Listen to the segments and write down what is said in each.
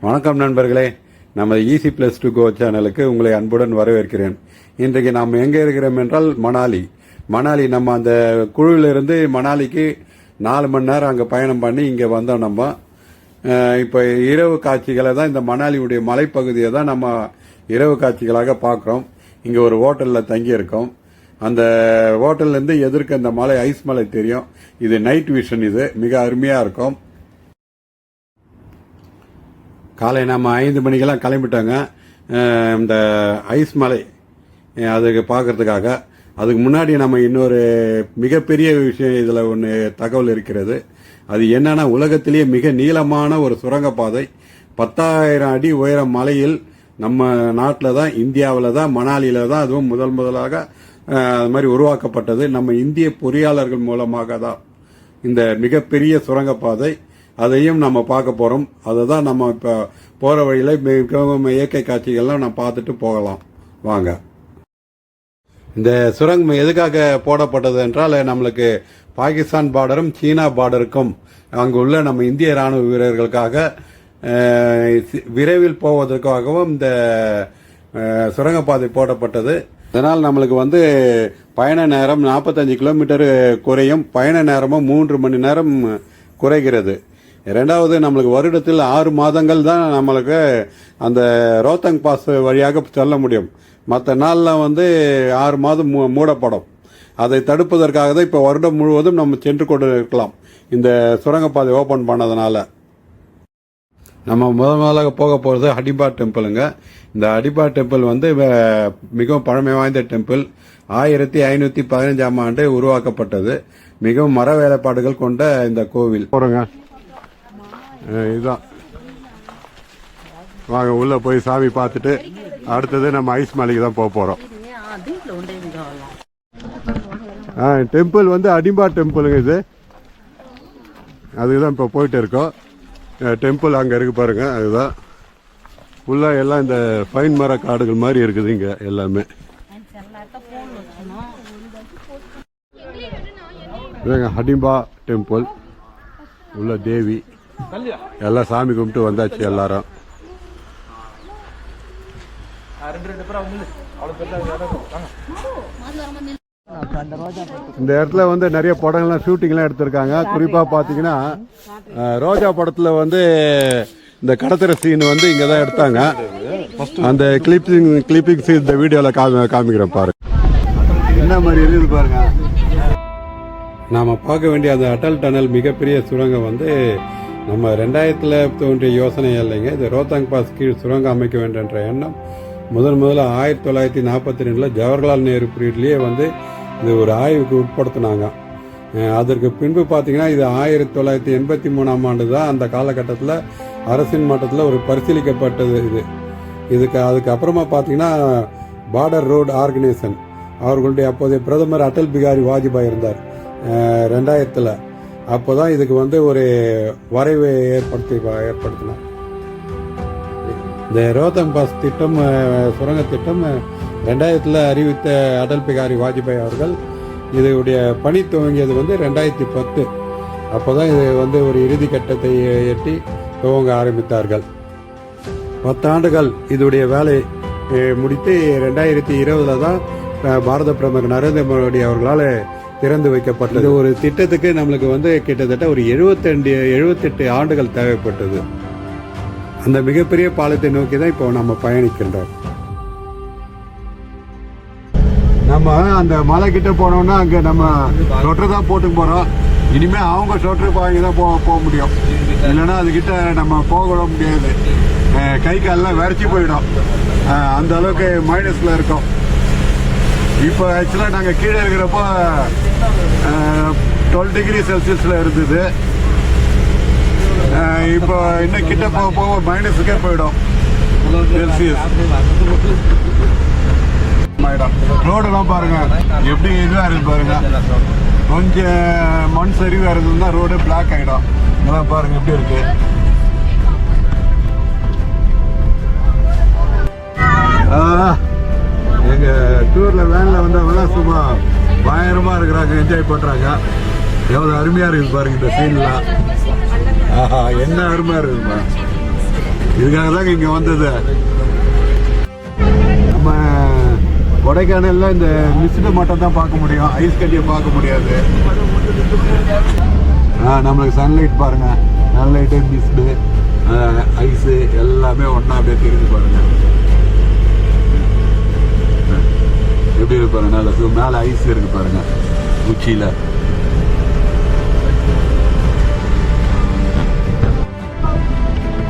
வணக்கம் நண்பர்களே, நம்ம ஈஸி பிளஸ் டு கோ சேனலுக்கு உங்களை அன்புடன் வரவேற்கிறேன். இன்றைக்கு நாம் எங்கே இருக்கிறோம் என்றால் மணாலி. நம்ம அந்த குழுவிலிருந்து மணாலிக்கு 4 மணி நேரம் அங்கே பயணம் பண்ணி இங்கே வந்தோம். நம்ம இப்போ இரவு காட்சிகளை தான், இந்த மணாலியுடைய மலைப்பகுதியை தான் நம்ம இரவு காட்சிகளாக பார்க்குறோம். இங்கே ஒரு ஹோட்டலில் தங்கியிருக்கோம். அந்த ஹோட்டல்லேருந்து எதிர்க்க இந்த மலை, ஐஸ் மலை தெரியும். இது நைட் விஷன், இது மிக அருமையாக இருக்கும். காலை நம்ம 5 மணிக்கெல்லாம் கிளம்பிட்டோங்க இந்த ஐஸ் மலை அதுக்கு பார்க்கறதுக்காக. அதுக்கு முன்னாடி நம்ம இன்னொரு மிகப்பெரிய விஷயம் இதில் ஒன்று தகவல் இருக்கிறது. அது என்னன்னா, உலகத்திலேயே மிக நீளமான ஒரு சுரங்கப்பாதை 10,000 அடி உயரம் மலையில் நம்ம நாட்டில் தான், இந்தியாவில் தான், மணாலியில் தான் அதுவும் முதலாக அது மாதிரி உருவாக்கப்பட்டது. நம்ம இந்திய பொறியாளர்கள் மூலமாக தான் இந்த மிகப்பெரிய சுரங்கப்பாதை. அதையும் நம்ம பார்க்க போறோம். அதை தான் நம்ம இப்போ போற வழியில மிகவும் இயற்கை காட்சிகள்லாம் நம்ம பார்த்துட்டு போகலாம் வாங்க. இந்த சுரங்கம் எதுக்காக போடப்பட்டது என்றால், நம்மளுக்கு பாகிஸ்தான் பார்டரும் சீனா பார்டருக்கும் அங்கு உள்ள நம்ம இந்திய ராணுவ வீரர்களுக்காக விரைவில் போவதற்காகவும் இந்த சுரங்கப்பாதை போடப்பட்டது. இதனால் நம்மளுக்கு பயண நேரம் 45 கிலோமீட்டர் குறையும். பயண நேரமும் 3 மணி நேரம் குறைகிறது. இரண்டாவது, நம்மளுக்கு வருடத்தில் 6 மாதங்கள் தான் நம்மளுக்கு அந்த ரோத்தங் பாஸ் வழியாக செல்ல முடியும். மற்ற நாளில் 6 மாதம் மூடப்படும். அதை தடுப்பதற்காக தான் இப்போ வருடம் முழுவதும் நம்ம சென்று கொண்டு இருக்கலாம், இந்த சுரங்கப்பாதை ஓபன் பண்ணதுனால. நம்ம முதலாக போக போகிறது ஹடிம்பா டெம்பிளுங்க. இந்த ஹடிம்பா டெம்பிள் மிகவும் பழமை வாய்ந்த டெம்பிள். 1515ஆம் ஆண்டு உருவாக்கப்பட்டது. மிகவும் மர வேலைப்பாடுகள் கொண்ட இந்த கோவில் போறோங்க. இதுதான், வாங்க உள்ள போய் சாமி பார்த்துட்டு அடுத்தது நம்ம ஐஸ் மலைக்கு தான் போக போறோம். டெம்பிள் ஹடிம்பா டெம்பிளுங்க இது. அதுதான் இப்போ போயிட்டு இருக்கோம். டெம்பிள் அங்கே இருக்கு பாருங்க. அதுதான் உள்ள எல்லாம் இந்த பைன் மர காடுகள் மாதிரி இருக்குது இங்க எல்லாமே. ஹடிம்பா டெம்பிள் உள்ள தேவி எல்லாம் சாமி கும்பிட்டு வந்தாச்சு எல்லாரும். இந்த இடத்துல நிறைய படங்கள்லாம் ஷூட்டிங்லாம் எடுத்திருக்காங்க. குறிப்பா பாத்தீங்கன்னா ரோஜா படத்துல இந்த கடத்தர சீன் இங்க தான் எடுத்தாங்க. அந்த கிளிப்பிங்ஸ் இந்த வீடியோல காமிக்கிறேன் பாருங்க. என்ன மாதிரி இருக்குது பாருங்க. நாம பார்க்க வேண்டிய அந்த அடல் டனல் மிகப்பெரிய சுரங்கம் நம்ம 2000 தோன்றிய யோசனை இல்லைங்க. இது ரோத்தாங் பாஸ் கீழ் சுரங்கம் அமைக்க வேண்டும் என்ற எண்ணம் முதல்ல 1942 ஜவஹர்லால் நேரு பீரியட்லயே இது ஒரு ஆய்வுக்கு உட்படுத்தினாங்க. அதற்கு பின்பு பாத்தீங்கன்னா இது 1983ஆம் ஆண்டு தான் அந்த காலகட்டத்தில் அரசின் மட்டத்தில் ஒரு பரிசீலிக்கப்பட்டது. அதுக்கு அப்புறமா பாத்தீங்கன்னா பார்டர் ரோடு ஆர்கனைசேஷன் அவர்களுடைய அப்போதைய பிரதமர் அடல் பிகாரி வாஜ்பாய் இருந்தார் 2000. அப்போதான் இதுக்கு ஒரு வரைவை ஏற்படுத்தினார். இந்த ரோத்தங் பாஸ் திட்டம், சுரங்க திட்டம் 2000 அறிவித்த அடல் பிகாரி வாஜ்பாய் அவர்கள் இதனுடைய பணி துவங்கியது 2010. அப்போதான் இது ஒரு இறுதி கட்டத்தை எட்டி துவங்க ஆரம்பித்தார்கள். 10 ஆண்டுகள் இதோடைய வேலை முடித்து 2020 தான் பாரத பிரதமர் நரேந்திர மோடி அவர்களால் திறந்து வைக்கப்பட்டது. ஒரு திட்டத்துக்கு நம்மளுக்கு கிட்டத்தட்ட ஒரு 78 ஆண்டுகள் தேவைப்பட்டது. அந்த மிகப்பெரிய பாலத்தை நோக்கி தான் இப்போ நம்ம பயணிக்கின்றோம். நம்ம அந்த மலை கிட்ட போனோம்னா அங்க நம்ம சொட்டர் தான் போட்டு போறோம். இனிமே அவங்க சொட்டர் வாங்கி தான் போக முடியும். இல்லைன்னா அதுகிட்ட நம்ம போக முடியாது. கை காலெல்லாம் விரைச்சி போயிடும். அந்த அளவுக்கு மைனஸ்ல இருக்கும். இப்போ ஆக்சுவலாக நாங்கள் கீழே இருக்கிறப்போ 12 டிகிரி செல்சியஸில் இருந்தது. இப்போ இன்னும் கிட்ட போக மைனஸுக்கே போயிடும் செல்சியஸ். ரோடெல்லாம் பாருங்க எப்படி இதுவாக இருக்குது பாருங்க. கொஞ்சம் மண் சரிவாக இருந்ததுன்னா ரோடு பிளாக் ஆகிடும். இதெல்லாம் பாருங்க எப்படி இருக்கு. எங்க டூர்ல வேன்ல வந்தவங்கலாம் சும்மா பயங்கரமா இருக்கிறாங்க, என்ஜாய் பண்றாங்க. எவ்வளவு அருமையா இருக்குது பாருங்க இந்த சீன்லாம். ஆஹா, என்ன அருமையா இருக்குப்பா. இதுக்காக தாங்க இங்க வந்தது. நம்ம கொடைக்கானல்ல இந்த மிஸ்டு மட்டும் தான் பார்க்க முடியும், ஐஸ் கட்டியை பார்க்க முடியாது. நம்மளுக்கு சன்லைட் பாருங்க, சன்லைட்டு மிஸ்டு ஐஸு எல்லாமே ஒன்றா அப்படியே தெரிஞ்சு பாருங்க. எப்படி இருக்கு பாருங்க, நல்ல மேலே ஐஸ் இருக்கு பாருங்க உச்சியில்.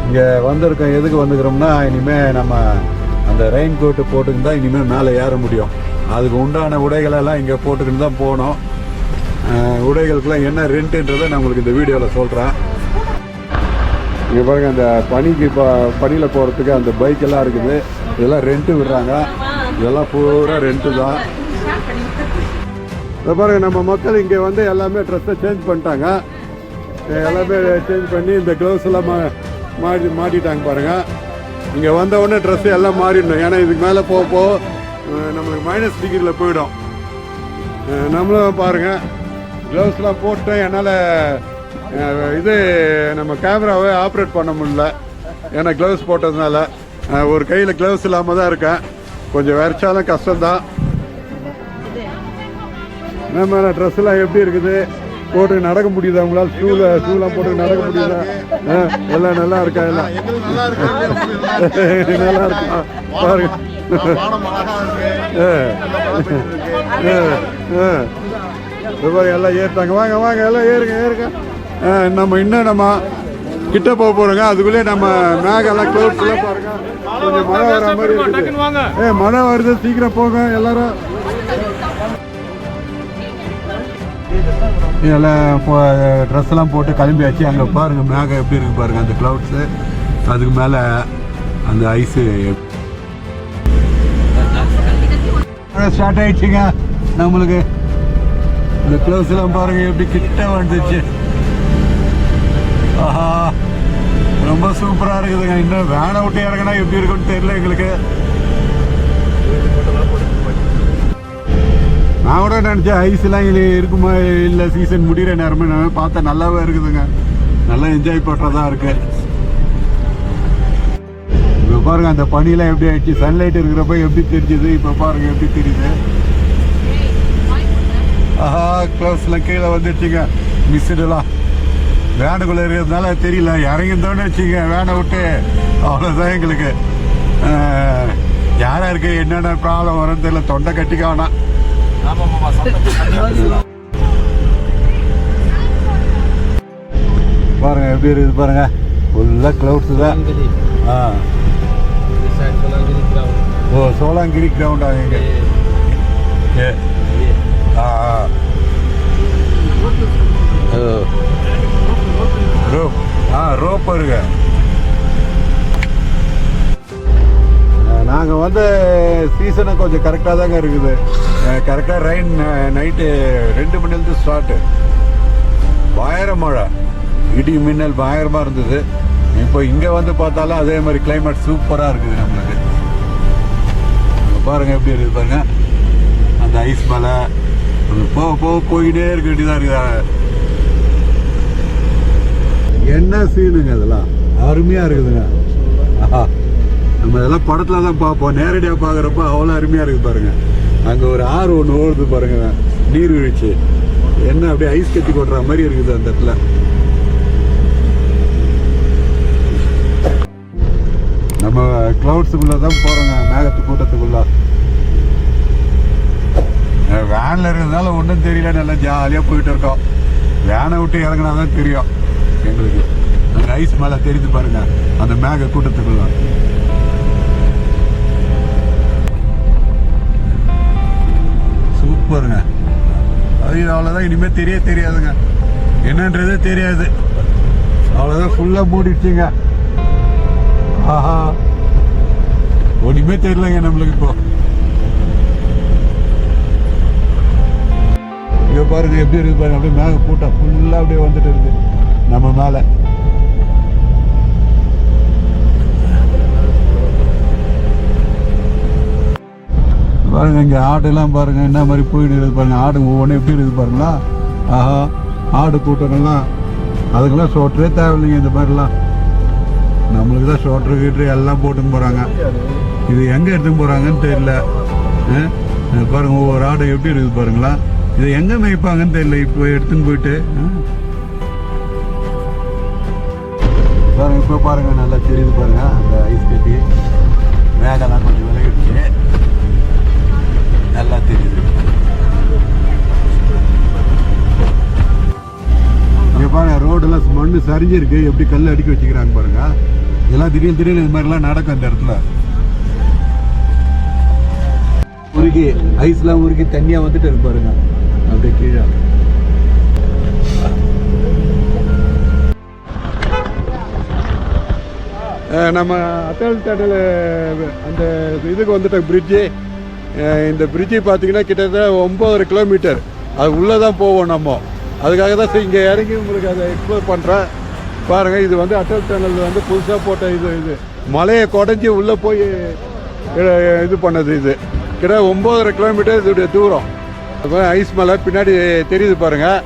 இங்கே வந்திருக்கோம், எதுக்கு வந்துக்கிறோம்னா இனிமேல் நம்ம அந்த ரெயின் கோட்டு போட்டுக்கிட்டு தான் இனிமேல் மேலே ஏற முடியும். அதுக்கு உண்டான உடைகளெல்லாம் இங்கே போட்டுக்கிட்டு தான் போகணும். உடைகளுக்கெல்லாம் என்ன ரெண்ட்டுன்றதை நான் உங்களுக்கு இந்த வீடியோவில் சொல்கிறேன். இங்கே பாருங்கள், அந்த பனியில் போகிறதுக்கு அந்த பைக்கெல்லாம் இருக்குது, இதெல்லாம் ரெண்ட்டு விடுறாங்க. இதெல்லாம் பூரா ரெண்ட்டு தான். இதை பாருங்கள், நம்ம மக்கள் இங்கே வந்து எல்லாமே ட்ரெஸ்ஸை சேஞ்ச் பண்ணிட்டாங்க. எல்லாமே சேஞ்ச் பண்ணி இந்த க்ளவுஸ் எல்லாம் மாட்டிட்டாங்க பாருங்கள். இங்கே வந்த உடனே ட்ரெஸ்ஸு எல்லாம் மாறிடணும். ஏன்னா இதுக்கு மேலே போக நம்மளுக்கு மைனஸ் டிகிரியில் போயிடும். நம்மளும் பாருங்கள் க்ளவுஸ்லாம் போட்டேன். என்னால் இது நம்ம கேமராவை ஆப்ரேட் பண்ண முடியல, ஏன்னா க்ளவுஸ் போட்டதுனால. ஒரு கையில் க்ளவுஸ் இல்லாமல் தான் இருக்கேன். கொஞ்சம் வரைச்சாலும் கஷ்டம்தான். நம்ம ட்ரெஸ்ஸெல்லாம் எப்படி இருக்குது, போட்டு நடக்க முடியுதா உங்களால்? ஷூலாம் போட்டு நடக்க முடியுதா? எல்லாம் நல்லா இருக்கா? எல்லாம் நல்லா இருக்கா பாருங்க. எல்லாம் ஏறிட்டாங்க. வாங்க வாங்க எல்லாம் ஏறுங்க. நம்ம இன்னும் நம்ம கிட்ட போகிறோங்க. அதுக்குள்ளே நம்ம மேகெல்லாம் க்ளவுட்ஸ் எல்லாம் பாருங்க. கொஞ்சம் மழை வர மாதிரி இருக்குது. மழை வருது, சீக்கிரம் போங்க எல்லாரும். இதெல்லாம் ட்ரெஸ் எல்லாம் போட்டு கிளம்பியாச்சு. அங்கே பாருங்க மேகம் எப்படி இருக்கு பாருங்க, அந்த கிளவுட்ஸு. அதுக்கு மேலே அந்த ஐஸு ஸ்டார்ட் ஆயிடுச்சுங்க நம்மளுக்கு. இந்த கிளவுஸ் எல்லாம் பாருங்க எப்படி கிட்ட வந்துச்சு. ஆஹா, ரொம்ப சூப்பராக இருக்குதுங்க. இன்னும் வேனை விட்டு இறங்கினா எப்படி இருக்குன்னு தெரியல எங்களுக்கு. நான் கூட நினச்சேன் ஐஸ்லாம் இல்லை இருக்குமா, இல்லை சீசன் முடிகிற நேரமே நான் பார்த்தா நல்லாவே இருக்குதுங்க. நல்லா என்ஜாய் பண்ணுறதா இருக்கு. இப்போ பாருங்க அந்த பனியெல்லாம் எப்படி ஆயிடுச்சு. சன்லைட் இருக்கிறப்ப எப்படி தெரிஞ்சுது, இப்போ பாருங்க எப்படி தெரியுது. ஆஹா, க்ளவுஸ்லாம் கீழே வந்துடுச்சுங்க. மிஸ்டுலாம் வேனுக்குள்ளே இருக்கிறதுனால தெரியல. இறங்கிருந்தோன்னு வச்சுங்க வேனை விட்டு, அவ்வளோதான் எங்களுக்கு. யாரா இருக்கு என்னென்ன ப்ராப்ளம் வரும்னு தெரியல. தொண்டை கட்டிக்க வேணாம். பாருங்க எப்படி இருக்குது பாருங்க, ஃபுல்லா கிளவுட்ஸ் தான். ஓ, சோலாங்கிரி கிரவுண்டா இங்க? ரோப் இருக்கு. நாங்கள் வந்து சீசனை கொஞ்சம் கரெக்டாக தாங்க இருக்குது. கரெக்டாக ரெயின் நைட்டு 2 மணிலேருந்து ஸ்டார்ட்டு. பயங்கர மழை, இடி மின்னல் பயங்கரமாக இருந்தது. இப்போ இங்கே வந்து பார்த்தாலும் அதே மாதிரி கிளைமேட் சூப்பராக இருக்குது நம்மளுக்கு. பாருங்கள் எப்படி இருக்குது பாருங்க, அந்த ஐஸ் மலை போயிட்டே இருக்க வேண்டியதாக இருக்குது. என்ன சீனுங்க அதெல்லாம், அருமையாக இருக்குதுங்க. ஆஹா, நம்ம இதெல்லாம் படத்தில் தான் பார்ப்போம், நேரடியாக பார்க்குறப்ப அவ்வளோ அருமையாக இருக்குது பாருங்க. அங்கே ஒரு ஆறு ஒன்று ஓடுது பாருங்க, நீர்வீழ்ச்சி. என்ன அப்படியே ஐஸ் கட்டி கொட்டுற மாதிரி இருக்குது அந்த இடத்துல. நம்ம கிளவுட்ஸுக்குள்ள தான் போகிறோங்க, மேகத்து கூட்டத்துக்குள்ள. வேனில் இருக்கிறதுனால ஒன்றும் தெரியல, நல்லா ஜாலியாக போயிட்டு இருக்கோம். வேனை விட்டு இறங்கினா தான் தெரியும் எங்களுக்கு. அந்த ஐஸ் மேலே தெரிஞ்சு பாருங்க அந்த மேக கூட்டத்துக்குள்ள. சூப்பருங்க. அது அவ்வளோதான், இனிமேல் தெரியாதுங்க, என்னன்றதே தெரியாது. அவ்வளோதான், ஃபுல்லாக மூடிடுச்சுங்க. ஆஹா, ஒன்றுமே தெரியலங்க நம்மளுக்கு. இப்போ இங்கே பாருங்க எப்படி இருக்குது பாருங்க, அப்படியே மேக கூட்டம் ஃபுல்லாக அப்படியே வந்துட்டு இருக்குது நம்ம மேலே. பாருங்க இங்கே ஆடுலாம் பாருங்க என்ன மாதிரி போயிட்டு இருக்குது பாருங்க. ஆடு ஒவ்வொன்றும் எப்படி இருக்குது பாருங்களா. ஆஹா, ஆடு கூட்டங்கள்லாம் அதுக்கெல்லாம் சோற்றே தேவையில்லைங்க இந்த மாதிரிலாம். நம்மளுக்கு தான் ஷோட்ரு கீட்ரு எல்லாம் போட்டுன்னு போகிறாங்க. இது எங்கே எடுத்துன்னு போகிறாங்கன்னு தெரியல. பாருங்க ஒவ்வொரு ஆடு எப்படி இருக்குது பாருங்களா. இது எங்கே மேய்ப்பாங்கன்னு தெரியல. இப்போ எடுத்துன்னு போயிட்டு பாருங்க. இப்போ பாருங்க நல்லா தெரியுது பாருங்க. அந்த ஐஸ் கட்டி மேகெல்லாம் கொஞ்சம் விலகிடுச்சு, நல்லா தெரியுது. இங்கே பாருங்க ரோடெல்லாம் மண்ணு சரிஞ்சிருக்கு, எப்படி கல் அடிக்க வச்சுக்கிறாங்க பாருங்க. இதெல்லாம் திடீர்னு திடீர்னு இது மாதிரிலாம் நடக்கும் இந்த இடத்துல. உருகி ஐஸ்லாம் உருகி தண்ணியாக வந்துட்டு இருக்கு பாருங்க அப்படியே கீழே. நம்ம அட்டல் டனல் அந்த இதுக்கு வந்துட்டோம் பிரிட்ஜு. இந்த பிரிட்ஜு பார்த்தீங்கன்னா கிட்டத்தட்ட 9 கிலோமீட்டர் அது உள்ளே தான் போவோம் நம்ம. அதுக்காக தான் இங்கே இறங்கி உங்களுக்கு அதை எக்ஸ்ப்ளோர் பண்ணுறேன். பாருங்கள், இது வந்து அட்டல் டனல் வந்து புதுசாக போட்ட இது மலையை குடஞ்சி உள்ளே போய் இது பண்ணது. இது கிட்ட 9 கிலோமீட்டர் இதோடைய தூரம். ஐஸ் மலை பின்னாடி தெரியுது பாருங்கள்.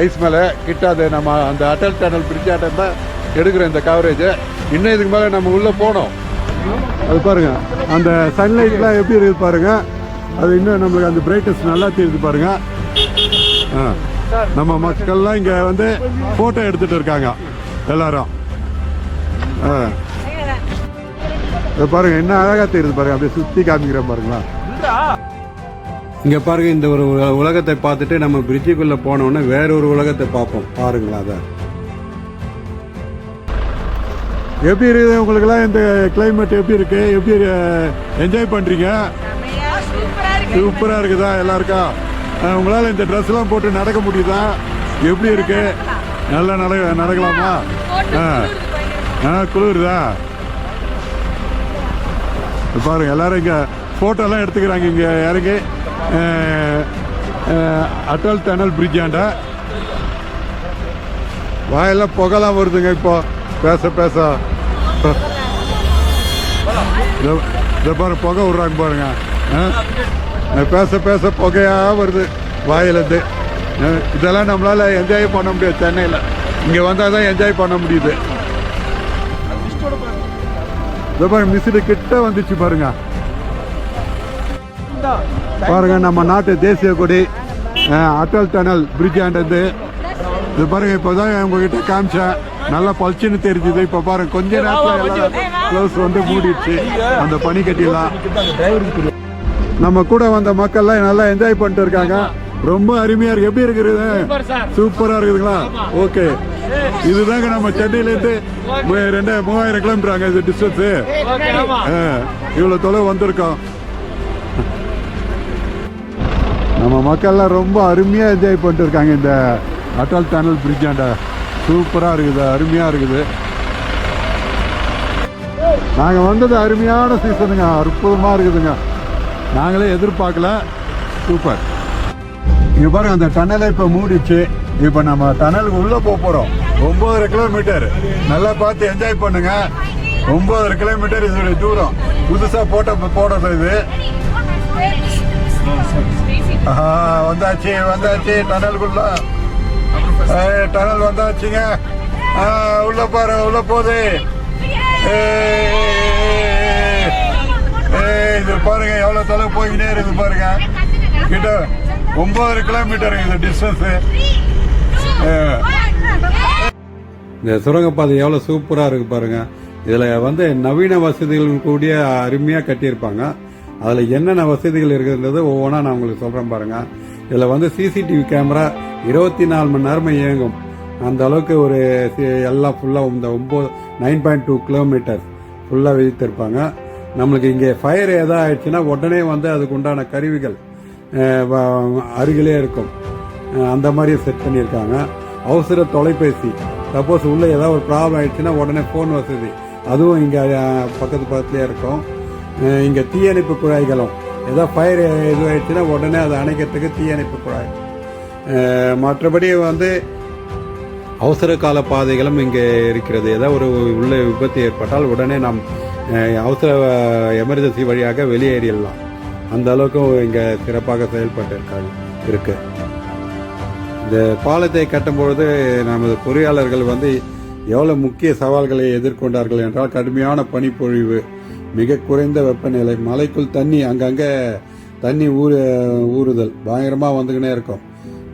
ஐஸ் மலை கிட்ட அது நம்ம அந்த அட்டல் டனல் பிரிட்ஜ் ஆட்டம் தான் எடுக்கிறோம் இந்த கவரேஜ். இன்னும் இதுக்கு மேலே நம்ம உள்ளே போனோம். அது பாருங்க அந்த சன்லைட்லாம் எப்படி இருக்குது பாருங்க. அது இன்னும் நம்மளுக்கு அந்த பிரைட்னஸ் நல்லா தெரியுது பாருங்க. நம்ம மக்கள்லாம் இங்கே வந்து ஃபோட்டோ எடுத்துகிட்டு இருக்காங்க எல்லாரும். பாருங்க என்ன அழகாக தெரியுது பாருங்க. அப்படியே சுற்றி காமிக்கிறேன் பாருங்களா. இங்கே பாருங்க, இந்த ஒரு உலகத்தை பார்த்துட்டு நம்ம பிரிட்ஜுக்குள்ளே போனோன்னே வேற ஒரு உலகத்தை பார்ப்போம். பாருங்களா அதை எப்படி இருக்குது உங்களுக்குலாம் இந்த கிளைமேட் எப்படி இருக்கு? எப்படி என்ஜாய் பண்ணுறீங்க? சூப்பராக இருக்குதா எல்லாருக்கும்? உங்களால் இந்த ட்ரெஸ்லாம் போட்டு நடக்க முடியுதா? எப்படி இருக்கு? நல்லா நடக்கலாமா? குளிருதா? பாருங்க எல்லாரும் இங்கே ஃபோட்டோலாம் எடுத்துக்கிறாங்க. இங்கே இறங்கி அட்டல் டனல் பிரிட்ஜ் ஆண்ட வாயெல்லாம் புகைலாம் வருதுங்க. இப்போ பேச பேச இதை பாரு புகை விட்றாங்க பாருங்க. பேச பேச புகையா வருது வாயிலேருந்து. இதெல்லாம் நம்மளால என்ஜாய் பண்ண முடியாது சென்னையில். இங்கே வந்தால் தான் என்ஜாய் பண்ண முடியுது. இதை பாருங்க மிஸ்டு கிட்ட வந்துச்சு பாருங்க. பாருங்க நம்ம நாட்டு தேசிய கொடி அட்டல் டனல் பிரிட்ஜ் ஆண்டது. இது பாருங்க இப்போதான் உங்ககிட்ட காமிச்சேன், நல்லா பளிச்சுன்னு தெரிஞ்சுது. இப்போ பாருங்க கொஞ்ச நேரத்தில் க்ளவுஸ் வந்து மூடிடுச்சு அந்த பனிக்கட்டிலாம். நம்ம கூட வந்த மக்கள்லாம் நல்லா என்ஜாய் பண்ணிட்டு இருக்காங்க. ரொம்ப அருமையா இருக்கு. எப்படி இருக்குது? சூப்பரா இருக்குதுங்களா? ஓகே, இதுதாங்க நம்ம சென்னையிலேருந்து 3000 கிலோமீட்டர் இது டிஸ்டன்ஸ். இவ்வளவு தொலைவு வந்திருக்கோம். நம்ம மக்கள்லாம் ரொம்ப அருமையா என்ஜாய் பண்ணிட்டு இருக்காங்க இந்த அட்டல் டனல் பிரிட்ஜ் ஆண்ட. சூப்பராக இருக்குது, அருமையாக இருக்குது. நாங்கள் வந்தது அருமையான சீசனுங்க, அற்புதமாக இருக்குதுங்க. நாங்களே எதிர்பார்க்கல. சூப்பர். இங்கே பாருங்க அந்த டனலை இப்போ மூடிச்சு. இப்போ நம்ம டனலுக்கு உள்ளே போகிறோம். 9 கிலோமீட்டர். நல்லா பார்த்து என்ஜாய் பண்ணுங்க. 9 கிலோமீட்டர் இதோடைய தூரம். புதுசாக போடுறது இது. வந்தாச்சு டனலுக்குள்ள. டனல் வந்தாச்சுங்க. உள்ள பாருங்க, உள்ள போகுது. இது பாருங்க எவ்வளவு தொலைவு போய்கிட்டே இருக்கு பாருங்க. கிட்ட 9 கிலோமீட்டர் இது டிஸ்டன்ஸ். இந்த சுரங்கப்பாதை எவ்வளவு சூப்பரா இருக்கு பாருங்க. இதுல வந்து நவீன வசதிகள் கூடிய அருமையா கட்டியிருப்பாங்க. அதுல என்னென்ன வசதிகள் இருக்குன்றது ஒவ்வொன்றா நான் உங்களுக்கு சொல்றேன் பாருங்க. இதுல வந்து சிசிடிவி கேமரா 24 மணி நேரமும் இயங்கும். அந்த அளவுக்கு ஒரு எல்லாம் ஃபுல்லா இந்த 9.2 கிலோமீட்டர் ஃபுல்லா வைத்திருப்பாங்க. நம்மளுக்கு இங்கே ஃபயர் ஏதாவது ஆயிடுச்சுன்னா உடனே வந்து அதுக்கு உண்டான கருவிகள் அருகிலே இருக்கும். அந்த மாதிரி செட் பண்ணியிருக்காங்க. அவசர தொலைபேசி, சப்போஸ் உள்ள ஏதாவது ஒரு ப்ராப்ளம் ஆயிடுச்சுன்னா உடனே ஃபோன் வசதி அதுவும் இங்கே பக்கத்துலேயே இருக்கும். இங்கே தீயணைப்பு குழாய்களும் ஏதாவது ஃபயர் இது ஆயிடுச்சுன்னா உடனே அதை அணைக்கிறதுக்கு தீயணைப்பு குழாய். மற்றபடி வந்து அவசர கால பாதைகளும் இங்கே இருக்கிறது. ஏதாவது ஒரு உள்ள விபத்து ஏற்பட்டால் உடனே நாம் அவசர எமர்ஜென்சி வழியாக வெளியேறிடலாம். அந்த அளவுக்கு இங்கே சிறப்பாக செயல்பட்டு இருக்கு. இந்த பாலத்தை கட்டும்பொழுது நமது பொறியாளர்கள் வந்து எவ்வளவு முக்கிய சவால்களை எதிர்கொண்டார்கள் என்றால் கடுமையான பனிப்பொழிவு, மிக குறைந்த வெப்பநிலை, மலைக்குள் தண்ணி அங்கங்கே தண்ணி ஊறுதல் பயங்கரமாக வந்துக்கினே இருக்கும்,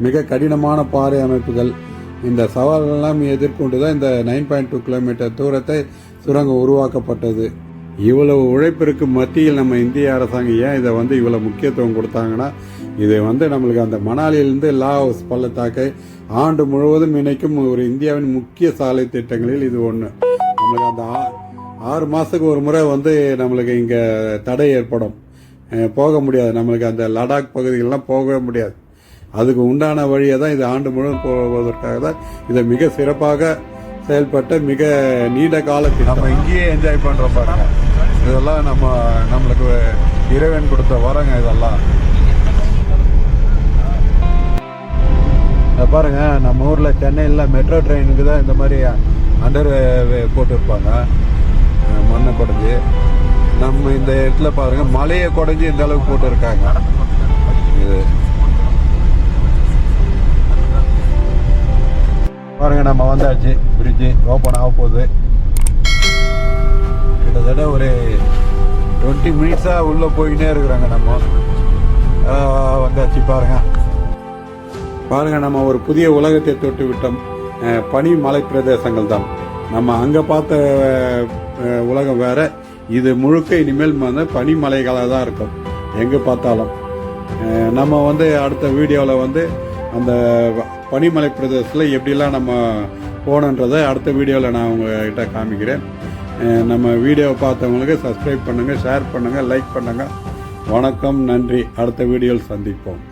மிக கடினமான பாறை அமைப்புகள். இந்த சவால்களெல்லாம் எதிர்கொண்டு தான் இந்த 9.2 கிலோமீட்டர் தூரத்தை சுரங்கம் உருவாக்கப்பட்டது. இவ்வளவு உழைப்பிற்கு மத்தியில் நம்ம இந்திய அரசாங்கம் ஏன் இதை இவ்வளவு முக்கியத்துவம் கொடுத்தாங்கன்னா, இது நம்மளுக்கு அந்த மணாலியிலிருந்து லாவோஸ் பள்ளத்தாக்கை ஆண்டு முழுவதும் இணைக்கும் ஒரு இந்தியாவின் முக்கிய சாலை திட்டங்களில் இது ஒன்று. நம்மளுக்கு அந்த 6 மாதத்துக்கு ஒரு முறை நம்மளுக்கு இங்கே தடை ஏற்படும், போக முடியாது. நம்மளுக்கு அந்த லடாக் பகுதிகளெலாம் போகவே முடியாது. அதுக்கு உண்டான வழியை தான் இது ஆண்டு முழுவதும் போவதற்காக தான் இதை மிக சிறப்பாக செயல்பட்ட மிக நீண்ட காலத்தில் நம்ம இங்கேயே என்ஜாய் பண்ணுறோம் பாருங்க. இதெல்லாம் நம்மளுக்கு இறைவன் கொடுத்த வரங்க. இதெல்லாம் பாருங்க, நம்ம ஊரில் சென்னையில் மெட்ரோ ட்ரெயினுக்கு தான் இந்த மாதிரி அண்டர் போட்டிருப்பாங்க, மண்ணை குடைஞ்சி. நம்ம இந்த இடத்துல பாருங்க, மலையை குடைஞ்சி இந்த அளவுக்கு போட்டிருக்காங்க. இது பாருங்க, நம்ம வந்தாச்சு. பிரிட்ஜு ஓப்பன் ஆக போகுது. கிட்டத்தட்ட ஒரு 20 மினிட்ஸாக உள்ளே போயிட்டே இருக்கிறாங்க. நம்ம வந்தாச்சு. பாருங்க, நம்ம ஒரு புதிய உலகத்தை தொட்டு விட்டோம். பனி மலை பிரதேசங்கள் தான். நம்ம அங்கே பார்த்த உலகம் வேற, இது முழுக்க இனிமேல் பனிமலைகளாக தான் இருக்கும் எங்கே பார்த்தாலும். நம்ம அடுத்த வீடியோவில் அந்த பனிமலை பிரதேசத்தில் எப்படிலாம் நம்ம போகணுன்றதை அடுத்த வீடியோவில் நான் உங்ககிட்ட காமிக்கிறேன். நம்ம வீடியோவை பார்த்தவங்களுக்கு சப்ஸ்கிரைப் பண்ணுங்கள், ஷேர் பண்ணுங்கள், லைக் பண்ணுங்கள். வணக்கம், நன்றி. அடுத்த வீடியோவில் சந்திப்போம்.